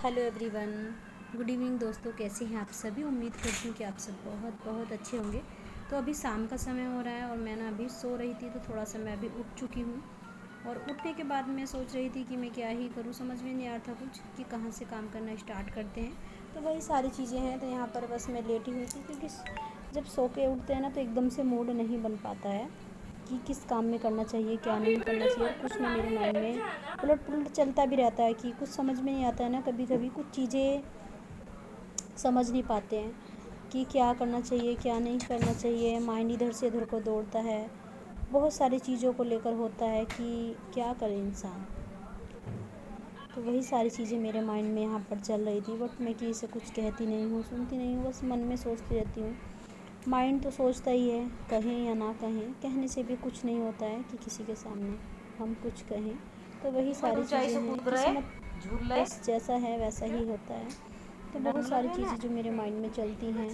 Hello everyone, good evening दोस्तों। कैसे हैं आप सभी? उम्मीद करती हूँ कि आप सब बहुत बहुत अच्छे होंगे। तो अभी शाम का समय हो रहा है और मैं ना अभी सो रही थी, तो थोड़ा सा मैं अभी उठ चुकी हूँ। और उठने के बाद मैं सोच रही थी कि मैं क्या ही करूँ, समझ में नहीं आ रहा था कुछ कि कहाँ से काम करना स्टार्ट करते हैं। तो वही सारी चीज़ें हैं। तो यहाँ पर बस मैं लेटी हुई थी, क्योंकि जब सो के उठते हैं ना तो एकदम से मूड नहीं बन पाता है कि किस काम में करना चाहिए, क्या नहीं करना चाहिए। और कुछ ना मेरे माइंड में उलट पुलट चलता भी रहता है कि कुछ समझ में नहीं आता है ना। कभी कभी कुछ चीज़ें समझ नहीं पाते हैं कि क्या करना चाहिए, क्या नहीं करना चाहिए। माइंड इधर से इधर को दौड़ता है, बहुत सारी चीज़ों को लेकर होता है कि क्या करे इंसान। तो वही सारी चीज़ें मेरे माइंड में यहाँ पर चल रही थी, बट मैं किसी से कुछ कहती नहीं हूँ, सुनती नहीं हूँ, बस मन में सोचती रहती हूँ। माइंड तो सोचता ही है, कहें या ना कहें, कहने से भी कुछ नहीं होता है कि किसी के सामने हम कुछ कहें। तो वही सारी चीज़ें हैं, किस्मत बस जैसा है वैसा ही होता है। तो बहुत सारी चीज़ें जो मेरे माइंड में चलती हैं,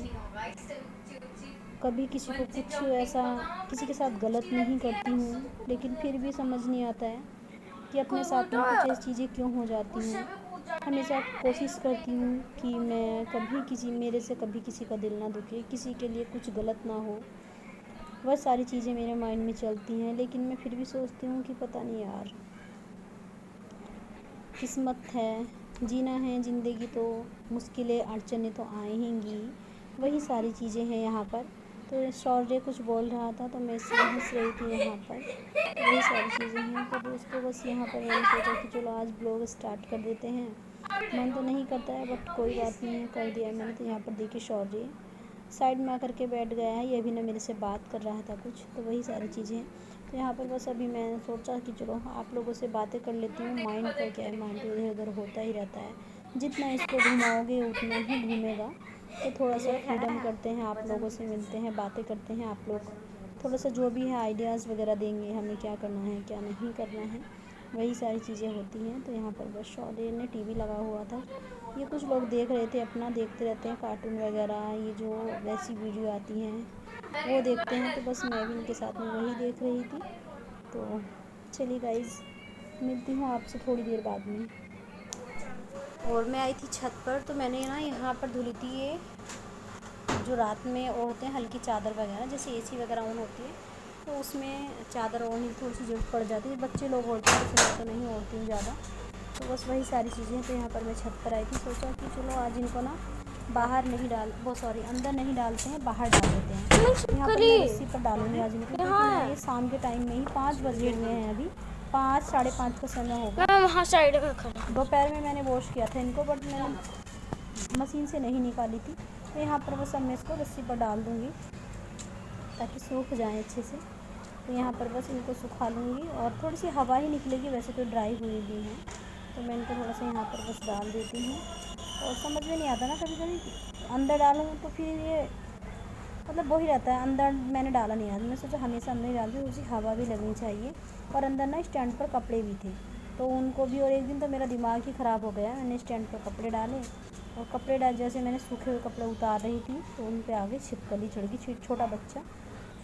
कभी किसी को कुछ ऐसा किसी के साथ गलत नहीं करती हूँ, लेकिन फिर भी समझ नहीं आता है कि अपने साथ में कुछ ऐसी चीज़ें क्यों हो जाती हैं। हमेशा कोशिश करती हूँ कि मैं कभी मेरे से कभी किसी का दिल ना दुखे, किसी के लिए कुछ गलत ना हो। वह सारी चीज़ें मेरे माइंड में चलती हैं, लेकिन मैं फिर भी सोचती हूँ कि पता नहीं यार, किस्मत है, जीना है ज़िंदगी, तो मुश्किलें अड़चनें तो आएंगी। वही सारी चीज़ें हैं यहाँ पर। तो शौर्य कुछ बोल रहा था तो मैं इसलिए हंस रही थी यहाँ पर। वही सारी चीज़ें हैं। तो दोस्तों बस यहाँ पर मैंने सोचा कि चलो आज ब्लॉग स्टार्ट कर देते हैं। मन तो नहीं करता है, बट कोई बात नहीं है, कर दिया मैंने। तो यहाँ पर देखिए शौर्य साइड में आकर के बैठ गया है, ये भी ना मेरे से बात कर रहा था कुछ। तो वही सारी चीज़ें हैं। तो यहाँ पर बस अभी मैं सोचा कि चलो आप लोगों से बातें कर लेती हूँ। माइंड का क्या है, माइंड तो इधर उधर होता ही रहता है, जितना इसको घुमाओगे उतना ही घूमेगा। तो थोड़ा सा फ्रीडम करते हैं, आप लोगों से मिलते हैं, बातें करते हैं। आप लोग थोड़ा सा जो भी है आइडियाज़ वगैरह देंगे हमें, क्या करना है क्या नहीं करना है, वही सारी चीज़ें होती हैं। तो यहाँ पर बस शौर्य ने टीवी लगा हुआ था, ये कुछ लोग देख रहे थे, अपना देखते रहते हैं कार्टून वगैरह, ये जो वैसी वीडियो आती हैं वो देखते हैं। तो बस मैं भी इनके साथ में वही देख रही थी। तो चलिए गाइज़, मिलती हूँ आपसे थोड़ी देर बाद में। और मैं आई थी छत पर, तो मैंने ना यहाँ पर धुली थी ये जो रात में ओढ़ते हैं हल्की चादर वगैरह, जैसे एसी वगैरह ऑन होती है तो उसमें चादर ओढ़ने की थोड़ी सी जरूरत पड़ जाती है। बच्चे लोग ओढ़ते हैं, जैसे मैं तो नहीं ओढ़ती हूँ ज़्यादा। तो बस वही सारी चीज़ें। तो यहाँ पर मैं छत पर आई थी, सोचा कि चलो आज इनको ना बाहर नहीं अंदर नहीं डालते हैं, बाहर डाल देते हैं। यहाँ पर मैं रस्सी पर डालूंगी आज इनको, क्योंकि ये शाम के टाइम में ही 5 बजे हुए हैं, अभी 5 साढ़े 5 का समय होगा। वहाँ साइड में खड़ा। दोपहर में मैंने वॉश किया था इनको, बट मैंने मशीन से नहीं निकाली थी। तो यहाँ पर बस अब मैं इसको रस्सी पर डाल दूँगी ताकि सूख जाए अच्छे से। तो यहाँ पर बस इनको सुखा लूँगी और थोड़ी सी हवा ही निकलेगी, वैसे तो ड्राई हुई भी हैं। तो मैं इनको थोड़ा सा यहाँ पर बस डाल देती हूँ। और समझ में नहीं आता ना, कभी कभी अंदर डालूँ तो फिर ये मतलब वही रहता है, अंदर मैंने डाला नहीं आज। मैं सोचा हमेशा अंदर ही डालती हूँ, उसी हवा भी लगनी चाहिए। और अंदर ना स्टैंड पर कपड़े भी थे तो उनको भी, और एक दिन तो मेरा दिमाग ही ख़राब हो गया, मैंने स्टैंड पर कपड़े डाले और कपड़े डाल जैसे मैंने सूखे हुए कपड़े उतार रही थी तो उन पे आगे छिपकली चढ़ गई, छोटा बच्चा।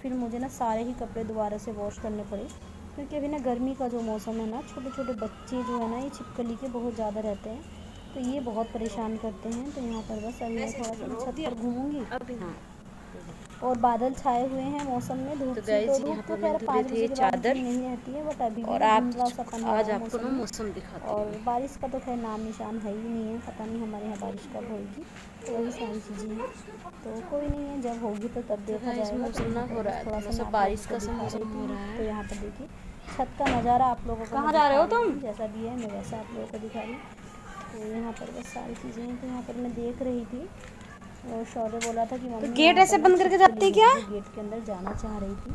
फिर मुझे ना सारे ही कपड़े दोबारा से वॉश करने पड़े, क्योंकि अभी ना गर्मी का जो मौसम है ना, छोटे छोटे बच्चे जो है ना ये छिपकली के बहुत ज़्यादा रहते हैं, तो ये बहुत परेशान करते हैं। तो यहाँ पर बस अभी मैं थोड़ा सा छत पर घूमूंगी। और बादल छाए हुए हैं मौसम में, धूप तो सी तो गाइस धूप यहाँ तो पर खैर मैंने धुले 5 थे बजे के बाद चादर, इतनी नहीं रहती है, बट अभी भी और ना आप धुंधला सा पन हुआ आज है आपको मौसम ना में। मौसम दिखाती और हूँ। बारिश का तो खैर नाम निशान है ही नहीं है, पता नहीं हमारे यहाँ बारिश कब होगी। तो वही सारी चीज़ें हैं। तो कोई नहीं है, जब होगी तो तब तो देखा गाइस जाएगा। तो मौसम यहाँ ना पर हो रहा बस है, थोड़ा थोड़ा सा सा मैं आप लोगों बारिश को का सा दिखा मौसम रही हो थी। रहा तो है। यहाँ पर देखिए छत का नज़ारा आप लोगों को मैं कहाँ जा दिखा रहे हो रही तुम? हूँ, जैसा भी है मैं वैसा आप लोगों को दिखा रही हूँ। तो यहाँ पर बस सारी चीज़ें हैं। तो यहाँ पर मैं देख रही थी और शौर्य बोला था कि तो मम्मी गेट यहाँ पर ऐसे ना बंद करके छिपकली जाते है, क्या? जो गेट के अंदर जाना चाह रही थी।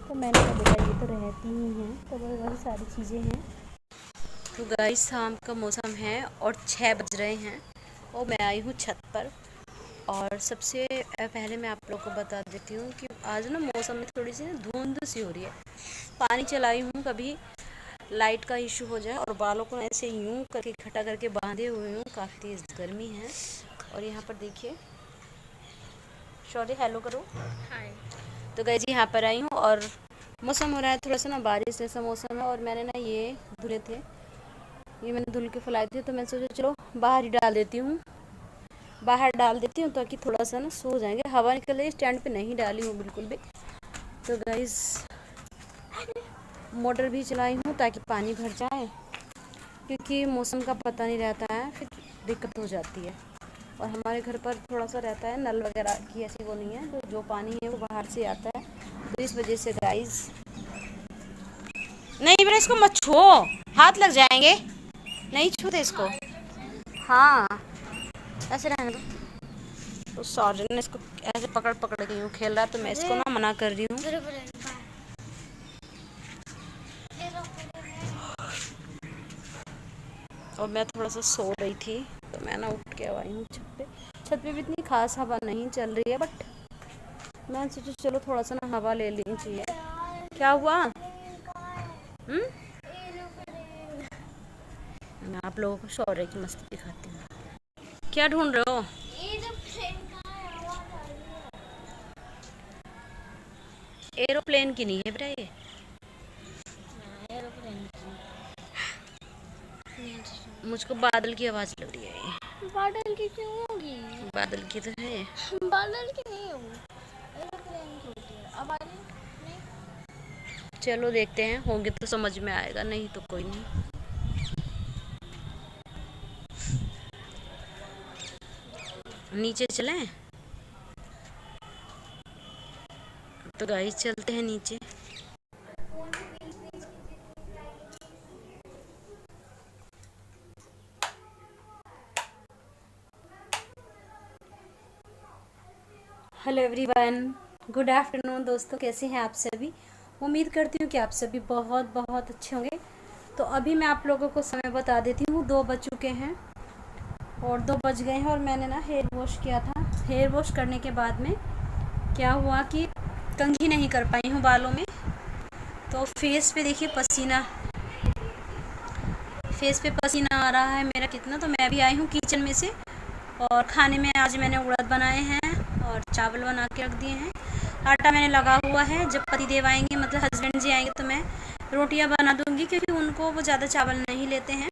तो मैंने कहा बेटा ये तो रहती ही हैं। तो वही सारी चीज़ें हैं। तो गाइस शाम का मौसम है और 6 बज रहे हैं और मैं आई हूँ छत पर। और सबसे पहले मैं आप लोग को बता देती हूँ कि आज ना मौसम में थोड़ी सी धुंध सी हो रही है। पानी चलाई हूँ, कभी लाइट का इशू हो जाए, और बालों को ऐसे यूं करके इकट्ठा करके बांधे हुए हूँ, काफ़ी तेज़ गर्मी है। और यहाँ पर देखिए शौर्य हेलो करो। हाय। तो गाइस जी यहाँ पर आई हूँ और मौसम हो रहा है थोड़ा सा ना बारिश जैसा मौसम है। और मैंने ना ये धुले थे, ये मैंने धुल के फैलाए थे, तो मैंने सोचा चलो बाहर ही डाल देती हूँ, बाहर डाल देती हूँ ताकि थोड़ा सा ना सो जाएंगे। हवा निकल रही है, स्टैंड पे नहीं डाली हूँ बिल्कुल भी। तो गाइस मोटर भी चलाई हूँ ताकि पानी भर जाए, क्योंकि मौसम का पता नहीं रहता है, फिर दिक्कत हो जाती है। और हमारे घर पर थोड़ा सा रहता है, नल वगैरह की ऐसी वो नहीं है, तो जो पानी है वो बाहर से आता है। तो इस वजह से गाइस, नहीं बेटा इसको मत छुओ, हाथ लग जाएंगे, नहीं छूते इसको। हाँ ऐसे रहने दो। तो साजन ने इसको ऐसे पकड़ पकड़ के यूँ खेल रहा है, तो मैं इसको ना मना कर रही हूँ। और मैं थोड़ा सा सो रही थी, तो मैं ना उठ के आई हूँ छत पे। छत पे भी इतनी खास हवा नहीं चल रही है, बट मैं सोचा चलो थोड़ा सा ना हवा ले लेनी चाहिए। क्या हुआ? मैं आप लोगों को शौर्य की मस्ती दिखाती हूँ। क्या ढूंढ रहे हो? एरोप्लेन की नहीं है बेटा ये। मुझको बादल की आवाज लग रही है ये। बादल की क्यों होगी? बादल की तो है। बादल की नहीं होगी, एरोप्लेन की होती है। अब आ रही नहीं? चलो देखते हैं, होंगे तो समझ में आएगा, नहीं तो कोई नहीं। नीचे चलें? तो गाइस चलते हैं नीचे। हेलो एवरीवन, गुड आफ्टरनून दोस्तों, कैसे हैं आप सभी? उम्मीद करती हूँ कि आप सभी बहुत बहुत अच्छे होंगे। तो अभी मैं आप लोगों को समय बता देती हूँ, 2 बज चुके हैं और 2 बज गए हैं। और मैंने ना हेयर वॉश किया था। हेयर वॉश करने के बाद में क्या हुआ कि कंघी नहीं कर पाई हूँ बालों में, तो फेस पे देखिए पसीना आ रहा है मेरा कितना। तो मैं भी आई हूँ किचन में से, और खाने में आज मैंने उड़द बनाए हैं और चावल बना के रख दिए हैं। आटा मैंने लगा हुआ है, जब पति देव आएंगे मतलब हस्बैंड जी आएंगे तो मैं रोटियां बना दूंगी, क्योंकि उनको वो ज़्यादा चावल नहीं लेते हैं।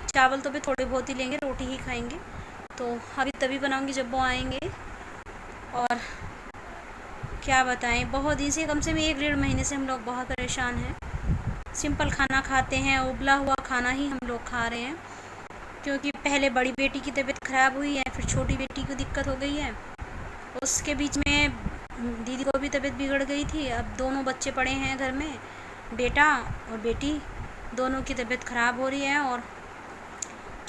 चावल तो भी थोड़े बहुत ही लेंगे, रोटी ही खाएंगे। तो अभी तभी बनाऊंगी जब वो आएंगे। और क्या बताएं, बहुत दिन से, कम से कम 1-1.5 महीने से हम लोग बहुत परेशान हैं। सिंपल खाना खाते हैं, उबला हुआ खाना ही हम लोग खा रहे हैं, क्योंकि पहले बड़ी बेटी की तबीयत ख़राब हुई है, फिर छोटी बेटी को दिक्कत हो गई है, उसके बीच में दीदी को भी तबीयत बिगड़ गई थी। अब दोनों बच्चे पड़े हैं घर में, बेटा और बेटी, दोनों की तबीयत ख़राब हो रही है। और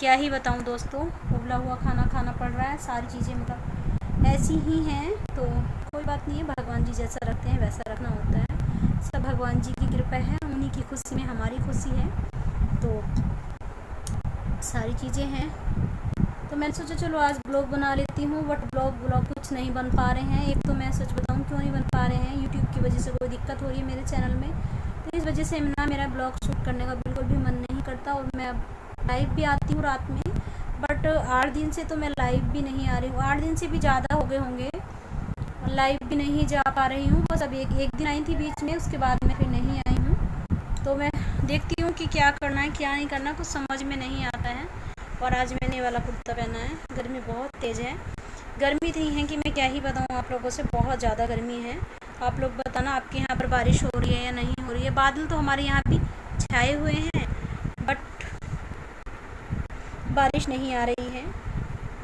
क्या ही बताऊं दोस्तों, उबला हुआ खाना खाना पड़ रहा है, सारी चीज़ें मतलब ऐसी ही हैं। तो कोई बात नहीं है, भगवान जी जैसा रखते हैं वैसा रखना होता है। सब भगवान जी की कृपा है, उन्हीं की खुशी में हमारी खुशी है। तो सारी चीज़ें हैं। तो मैंने सोचा चलो आज ब्लॉग बना लेती हूँ, बट ब्लॉग कुछ नहीं बन पा रहे हैं। एक तो मैं सच बताऊँ क्यों नहीं बन पा रहे हैं, यूट्यूब की वजह से कोई दिक्कत हो रही है मेरे चैनल में। तो इस वजह से ना मेरा ब्लॉग शूट करने का बिल्कुल भी मन नहीं करता। और मैं अब लाइव भी आती हूँ रात में, बट 8 दिन से तो मैं लाइव भी नहीं आ रही हूँ। 8 दिन से भी ज़्यादा हो गए होंगे, लाइव भी नहीं जा पा रही हूँ। बस अब एक दिन आई थी बीच में, उसके बाद मैं फिर नहीं आई हूँ। तो मैं देखती हूँ कि क्या करना है क्या नहीं करना, कुछ समझ में नहीं आता है। और आज मैंने ये वाला कुर्ता पहना है, गर्मी बहुत तेज़ है। गर्मी इतनी है कि मैं क्या ही बताऊँ आप लोगों से, बहुत ज़्यादा गर्मी है। आप लोग बताना आपके यहाँ पर बारिश हो रही है या नहीं हो रही है। बादल तो हमारे यहाँ भी छाए हुए हैं, बट बारिश नहीं आ रही है।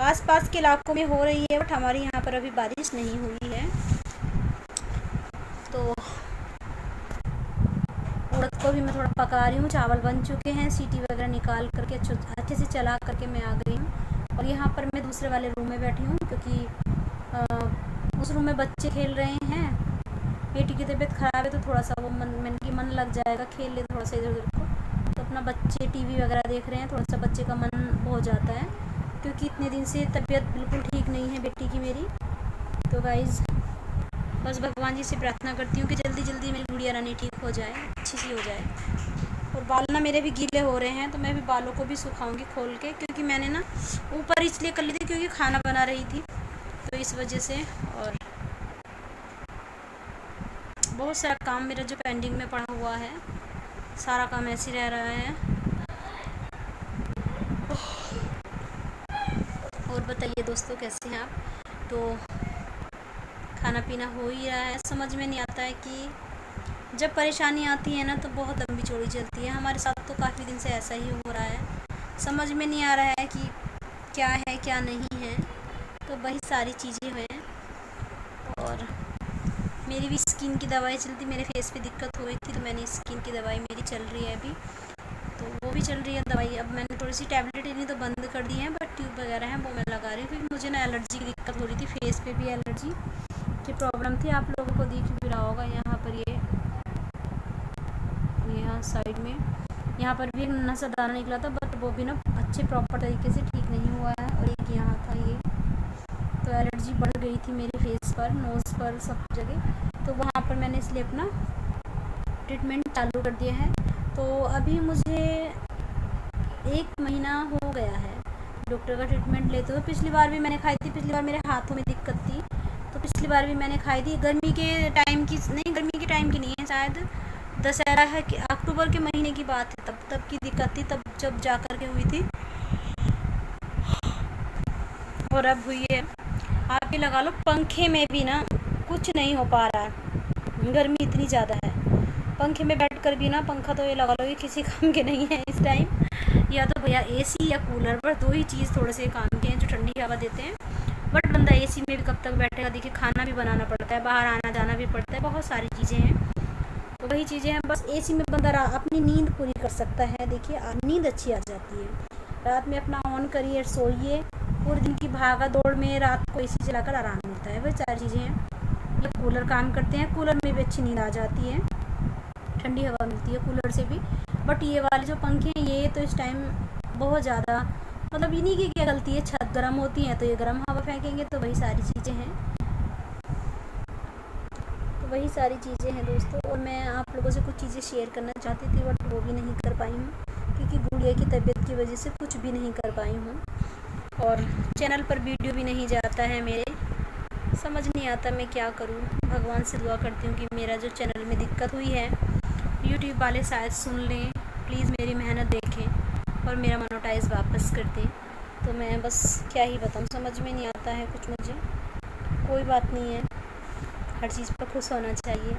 आसपास के इलाकों में हो रही है, बट हमारे यहाँ पर अभी बारिश नहीं हुई है। तो उड़द को भी मैं थोड़ा पका रही हूँ, चावल बन चुके हैं, सीटी वगैरह निकाल करके अच्छे से चला करके मैं आ गई हूँ। और यहाँ पर मैं दूसरे वाले रूम में बैठी हूँ, क्योंकि उस रूम में बच्चे खेल रहे हैं। बेटी की तबीयत ख़राब है, तो थोड़ा सा वो मन लग जाएगा, खेल ले थोड़ा सा इधर उधर को। तो अपना बच्चे टीवी वगैरह देख रहे हैं, थोड़ा सा बच्चे का मन हो जाता है, क्योंकि इतने दिन से तबीयत बिल्कुल ठीक नहीं है बेटी की मेरी। तो गाइज़ बस भगवान जी से प्रार्थना करती हूँ कि जल्दी जल्दी मेरी गुड़िया रानी ठीक हो जाए, अच्छी सी हो जाए। और बाल ना मेरे भी गीले हो रहे हैं, तो मैं भी बालों को भी सुखाऊंगी खोल के, क्योंकि मैंने ना ऊपर इसलिए कर ली थी क्योंकि खाना बना रही थी, तो इस वजह से। और बहुत सारा काम मेरा जो पेंडिंग में पड़ा हुआ है, सारा काम ऐसे ही रह रहा है। और बताइए दोस्तों, कैसे हैं आप? तो खाना पीना हो ही रहा है। समझ में नहीं आता है कि जब परेशानी आती है ना तो बहुत लंबी चौड़ी चलती है। हमारे साथ तो काफ़ी दिन से ऐसा ही हो रहा है। समझ में नहीं आ रहा है कि क्या है क्या नहीं है। तो वही सारी चीज़ें हैं। और मेरी भी स्किन की दवाई चलती, मेरे फेस पे दिक्कत हो रही थी तो मैंने स्किन की दवाई मेरी चल रही है अभी, तो वो भी चल रही है दवाई। अब मैंने थोड़ी सी टैबलेट लेनी तो बंद कर दी है, बट ट्यूब वगैरह हैं वो मैं लगा रही हूँ क्योंकि मुझे ना एलर्जी की दिक्कत हो रही थी। फेस पे भी एलर्जी की प्रॉब्लम थी। आप लोगों को दिख भी रहा होगा यहाँ पर, ये यहाँ साइड में यहाँ पर भी एक नन्हा सा दाना निकला था, बट वो भी ना अच्छे प्रॉपर तरीके से ठीक नहीं हुआ है। और एक यहाँ था ये, तो एलर्जी बढ़ गई थी मेरे फेस पर, नोज़ पर, सब जगह। तो वहाँ पर मैंने इसलिए अपना ट्रीटमेंट चालू कर दिया है। तो अभी मुझे 1 महीना हो गया है डॉक्टर का ट्रीटमेंट लेते हुए। पिछली बार भी मैंने खाई थी, पिछली बार मेरे हाथों में दिक्कत थी तो पिछली बार भी मैंने खाई थी। गर्मी के टाइम की नहीं, गर्मी के टाइम की नहीं है, शायद दशहरा है कि अक्टूबर के महीने की बात है, तब की दिक्कत थी, तब जब जा कर के हुई थी और अब हुई है। आप भी लगा लो, पंखे में भी ना कुछ नहीं हो पा रहा है, गर्मी इतनी ज़्यादा है। पंखे में बैठ कर भी ना, पंखा तो ये लगा लो ये किसी काम के नहीं है इस टाइम। या तो भैया एसी या कूलर, पर 2 ही चीज़ थोड़े से काम के हैं जो ठंडी हवा देते हैं। बट बंदा एसी में भी कब तक बैठेगा? देखिए खाना भी बनाना पड़ता है, बाहर आना जाना भी पड़ता है, बहुत सारी चीज़ें हैं। तो वही चीज़ें हैं, बस एसी में बंदा अपनी नींद पूरी कर सकता है। देखिए नींद अच्छी आ जाती है। रात में अपना ऑन करिए, सोइए, पूरे दिन की भागा दौड़ में रात को एसी चलाकर आराम मिलता है। वही सारी चीज़ें हैं। ये कूलर काम करते हैं, कूलर में भी अच्छी नींद आ जाती है, ठंडी हवा मिलती है कूलर से भी। बट ये वाले जो पंखे हैं ये तो इस टाइम बहुत ज़्यादा, मतलब इन्हीं की क्या गलती है, छत गर्म होती है तो ये गर्म हवा फेंकेंगे। तो वही सारी चीज़ें हैं, तो वही सारी चीज़ें हैं दोस्तों। और मैं आप लोगों से कुछ चीज़ें शेयर करना चाहती थी बट वो भी नहीं कर पाई हूँ क्योंकि गुड़िया की तबीयत की वजह से कुछ भी नहीं कर पाई हूँ। और चैनल पर वीडियो भी नहीं जाता है मेरे, समझ नहीं आता मैं क्या करूँ। भगवान से दुआ करती हूँ कि मेरा जो चैनल में दिक्कत हुई है यूट्यूब वाले शायद सुन लें, प्लीज़ मेरी मेहनत देखें और मेरा मोनेटाइज वापस कर दें। तो मैं बस क्या ही बताऊँ, समझ में नहीं आता है कुछ मुझे। कोई बात नहीं है, हर चीज़ पर खुश होना चाहिए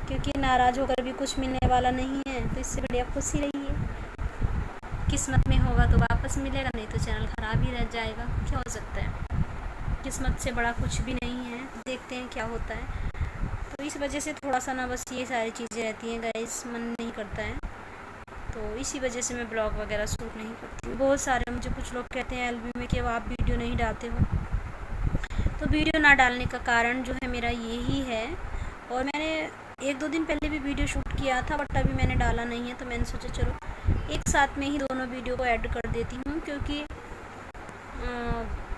क्योंकि नाराज़ होकर भी कुछ मिलने वाला नहीं है। तो इससे बढ़िया खुश ही रहिए। किस्मत में होगा तो वापस मिलेगा, नहीं तो चैनल ख़राब ही रह जाएगा। क्या हो सकता है, किस्मत से बड़ा कुछ भी नहीं है। देखते हैं क्या होता है। तो इस वजह से थोड़ा सा ना बस ये सारी चीज़ें रहती हैं गाइस, मन नहीं करता है। तो इसी वजह से मैं ब्लॉग वगैरह शूट नहीं करती हूँ। बहुत सारे मुझे कुछ लोग कहते हैं एलबी में कि अब आप वीडियो नहीं डालते हो। तो वीडियो ना डालने का कारण जो है मेरा यही है। और मैंने 1-2 दिन पहले भी वीडियो शूट किया था बट अभी मैंने डाला नहीं है। तो मैंने सोचा चलो एक साथ में ही दोनों वीडियो को ऐड कर देती हूँ क्योंकि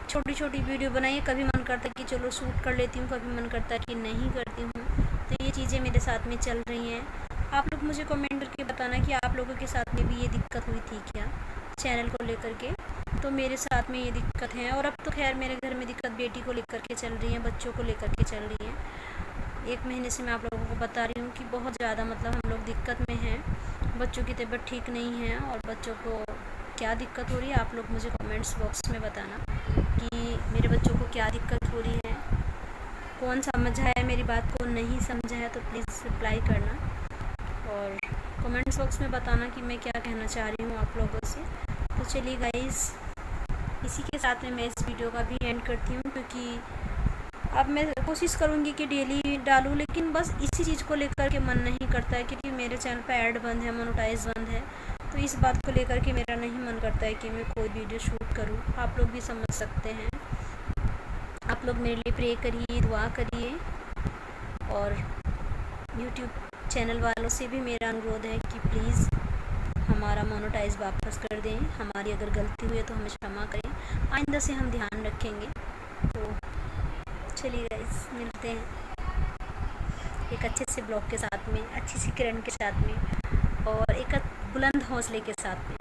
छोटी छोटी वीडियो बनाइए, कभी मन करता है कि चलो शूट कर लेती हूँ, कभी मन करता है कि नहीं करती हूँ। तो ये चीज़ें मेरे साथ में चल रही हैं। आप लोग मुझे कमेंट करके बताना कि आप लोगों के साथ में भी ये दिक्कत हुई थी क्या चैनल को लेकर के। तो मेरे साथ में ये दिक्कत है। और अब तो खैर मेरे घर में दिक्कत बेटी को लेकर के चल रही है, बच्चों को लेकर के चल रही है। 1 महीने से मैं आप लोगों को बता रही हूँ कि बहुत ज़्यादा मतलब हम लोग दिक्कत में हैं। बच्चों की तबीयत ठीक नहीं है और बच्चों को क्या दिक्कत हो रही है आप लोग मुझे कमेंट्स बॉक्स में बताना कि मेरे बच्चों को क्या दिक्कत हो रही है। कौन समझा है मेरी बात, कौन नहीं समझा है, तो प्लीज़ रिप्लाई करना और कमेंट्स बॉक्स में बताना कि मैं क्या कहना चाह रही हूँ आप लोगों से। तो चलिए गाइस, इसी के साथ में मैं इस वीडियो का भी एंड करती हूँ क्योंकि अब मैं कोशिश करूँगी कि डेली डालूँ, लेकिन बस इसी चीज़ को लेकर के मन नहीं करता है क्योंकि मेरे चैनल पे ऐड बंद है, मोनेटाइज बंद है। तो इस बात को लेकर के मेरा नहीं मन करता है कि मैं कोई वीडियो शूट करूँ। आप लोग भी समझ सकते हैं। आप लोग मेरे लिए प्रे करिए, दुआ करिए। और यूट्यूब चैनल वालों से भी मेरा अनुरोध है कि प्लीज़ हमारा मोनेटाइज वापस कर दें। हमारी अगर गलती हुई है तो हमें क्षमा करें, आइंदा से हम ध्यान रखेंगे। तो चलिए गाइस, मिलते हैं एक अच्छे से ब्लॉग के साथ में, अच्छी सी किरण के साथ में और एक बुलंद हौसले के साथ में।